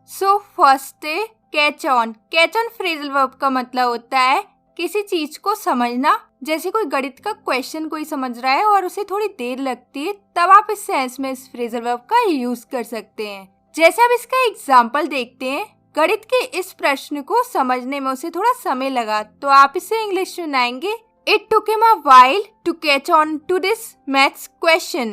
So first है catch on. Catch on phrasal verb का मतलब होता है किसी चीज को समझना। जैसे कोई गणित का क्वेश्चन कोई समझ रहा है और उसे थोड़ी देर लगती है, तब आप इस सेंस में इस फ्रेजल वर्ब का यूज कर सकते हैं। जैसे अब इसका एग्जाम्पल देखते हैं। गणित के इस प्रश्न को समझने में उसे थोड़ा समय लगा, तो आप इसे इंग्लिश में सुनाएंगे। It took him a while to catch on to this maths question.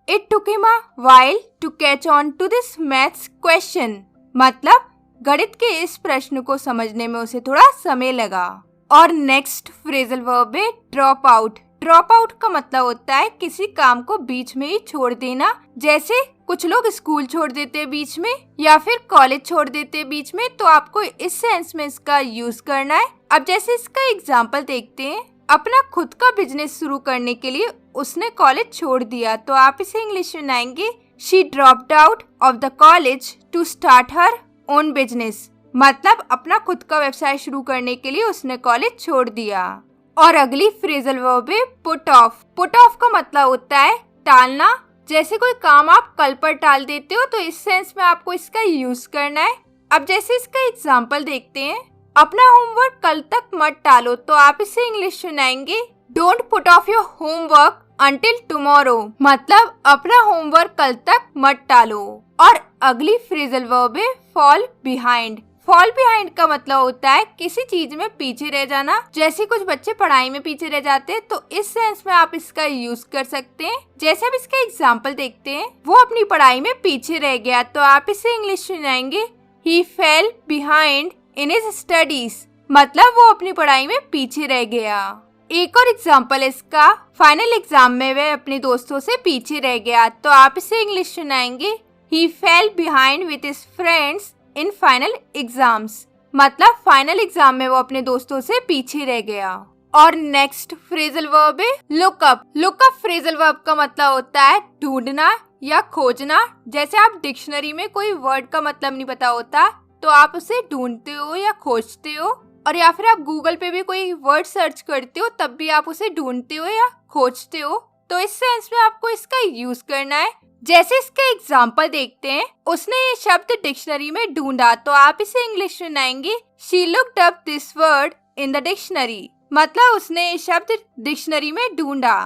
It took him a while to catch on to this maths question. मतलब गणित के इस प्रश्न को समझने में उसे थोड़ा समय लगा। और नेक्स्ट फ्रेजल वर्ब है ड्रॉप आउट। ड्रॉप आउट का मतलब होता है किसी काम को बीच में ही छोड़ देना। जैसे कुछ लोग स्कूल छोड़ देते हैं बीच में या फिर कॉलेज छोड़ देते हैं बीच में, तो आपको इस सेंस में इसका यूज करना है। अब जैसे इसका एग्जाम्पल देखते हैं। अपना खुद का बिजनेस शुरू करने के लिए उसने कॉलेज छोड़ दिया, तो आप इसे इंग्लिश में सुनाएंगे। She dropped out of the college to start her own business. मतलब अपना खुद का व्यवसाय शुरू करने के लिए उसने कॉलेज छोड़ दिया। और अगली फ्रेजल वर्ब है पुट ऑफ। पुट ऑफ का मतलब होता है टालना। जैसे कोई काम आप कल पर टाल देते हो, तो इस सेंस में आपको इसका यूज करना है। अब जैसे इसका एग्जाम्पल देखते हैं। अपना होमवर्क कल तक मत टालो, तो आप इसे इंग्लिश सुनाएंगे। Don't put off your homework until tomorrow. मतलब अपना होमवर्क कल तक मत टालो। और अगली फ्रेजल वर्ब है फॉल बिहाइंड। फॉल बिहाइंड का मतलब होता है किसी चीज में पीछे रह जाना। जैसे कुछ बच्चे पढ़ाई में पीछे रह जाते हैं, तो इस सेंस में आप इसका यूज कर सकते हैं। जैसे अब इसका एग्जाम्पल देखते हैं। वो अपनी पढ़ाई में पीछे रह गया, तो आप इसे इंग्लिश सुनाएंगे। He fell behind in his studies. मतलब वो अपनी पढ़ाई में पीछे रह गया। एक और एग्जाम्पल इसका, फाइनल एग्जाम में वह अपने दोस्तों से पीछे रह गया, तो आप इसे इंग्लिश सुनाएंगे। He fell behind with his friends in final exams. मतलब फाइनल एग्जाम में वो अपने दोस्तों से पीछे रह गया। और नेक्स्ट फ्रेजल वर्ब है look up. Look up phrasal verb का मतलब होता है ढूंढना या खोजना। जैसे आप डिक्शनरी में कोई वर्ड का मतलब नहीं पता होता, तो आप उसे ढूंढते हो या खोजते हो। और या फिर आप गूगल पे भी कोई वर्ड सर्च करते हो, तब भी आप उसे ढूंढते हो या खोजते हो। तो इस सेंस में आपको इसका यूज करना है। जैसे इसका एग्जाम्पल देखते हैं। उसने ये शब्द डिक्शनरी में ढूंढा, तो आप इसे इंग्लिश में सुनाएंगे। She looked up this word in the dictionary. मतलब उसने ये शब्द डिक्शनरी में ढूंढा।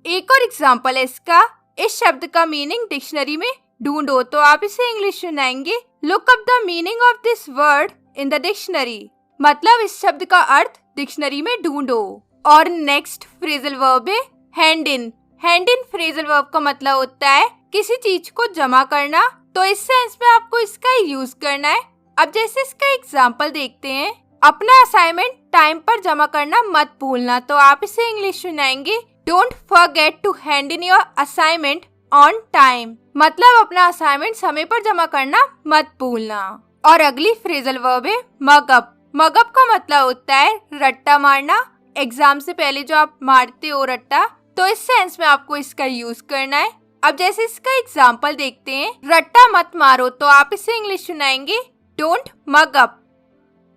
एक और एग्जाम्पल है इसका। इस शब्द का मीनिंग डिक्शनरी में ढूंढो, तो आप इसे इंग्लिश में सुनाएंगे। Look up the meaning of this word in the dictionary. मतलब इस शब्द का अर्थ डिक्शनरी में ढूंढो। और नेक्स्ट फ्रेजल वर्ब है hand in. Hand in phrasal verb का मतलब होता है किसी चीज को जमा करना। तो इस सेंस में आपको इसका यूज करना है। अब जैसे इसका एग्जाम्पल देखते हैं। अपना असाइनमेंट टाइम पर जमा करना मत भूलना, तो आप इसे इंग्लिश सुनाएंगे। Don't forget to hand in your assignment on time. मतलब अपना असाइनमेंट समय पर जमा करना मत भूलना। और अगली फ्रेजल वर्ब है मग अप। मग अप का मतलब होता है रट्टा मारना। एग्जाम से पहले जो आप मारते हो रट्टा, तो इस सेंस में आपको इसका यूज करना है। अब जैसे इसका एग्जाम्पल देखते हैं। रट्टा मत मारो, तो आप इसे इंग्लिश सुनाएंगे। Don't mug up.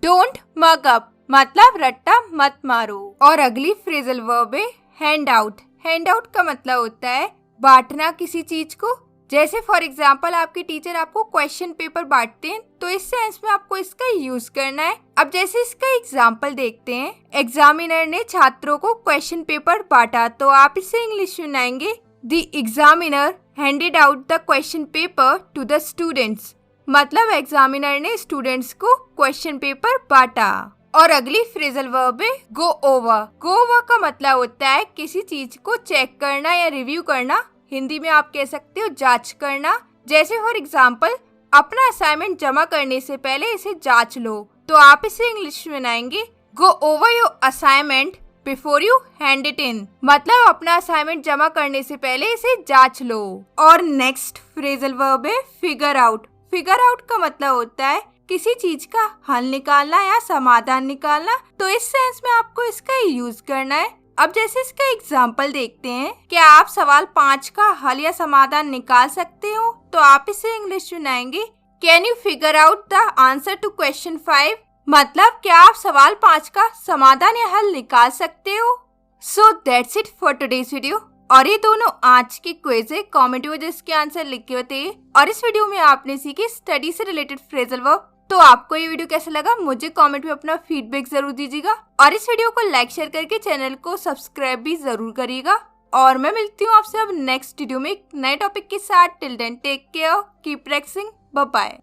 Don't mug up मतलब रट्टा मत मारो। और अगली फ्रेजल वर्ब है हैंड आउट। हैंड आउट का मतलब होता है बांटना किसी चीज को। जैसे फॉर एग्जाम्पल आपके टीचर आपको क्वेश्चन पेपर बांटते हैं, तो इस सेंस में आपको इसका यूज करना है। अब जैसे इसका एग्जाम्पल देखते हैं। एग्जामिनर ने छात्रों को क्वेश्चन पेपर बांटा, तो आप इसे इंग्लिश सुनाएंगे। The examiner handed out the question paper to the students. मतलब एग्जामिनर ने स्टूडेंट्स को क्वेश्चन पेपर बांटा। और अगली फ्रेजल वर्ब है गो ओवर। गो ओवर का मतलब होता है किसी चीज को चेक करना या रिव्यू करना। हिंदी में आप कह सकते हो जांच करना। जैसे फॉर एग्जाम्पल अपना असाइनमेंट जमा करने से पहले इसे जांच लो, तो आप इसे इंग्लिश में बनाएंगे। Go over your assignment before you hand it in. मतलब अपना असाइनमेंट जमा करने से पहले इसे जांच लो। और नेक्स्ट फ्रेजल वर्ब है फिगर आउट। फिगर आउट का मतलब होता है किसी चीज का हल निकालना या समाधान निकालना। तो इस सेंस में आपको इसका यूज करना है। अब जैसे इसका एग्जाम्पल देखते हैं। क्या आप सवाल 5 का हल या समाधान निकाल सकते हो, तो आप इसे इंग्लिश सुनाएंगे। Can you figure out the answer to question 5। मतलब क्या आप सवाल 5 का समाधान या हल निकाल सकते हो। So that's it for today's video. और ये दोनों आज के क्विज है, कमेंट में इसके आंसर लिख के बताइए। और इस वीडियो में आपने सीखे स्टडी से रिलेटेड फ्रेजल वर्ब। तो आपको ये वीडियो कैसा लगा मुझे कमेंट में अपना फीडबैक जरूर दीजिएगा और इस वीडियो को लाइक शेयर करके चैनल को सब्सक्राइब भी जरूर करिएगा। और मैं मिलती हूँ आपसे अब नेक्स्ट वीडियो में एक नए टॉपिक के साथ। Till then take care, keep practicing, bye bye.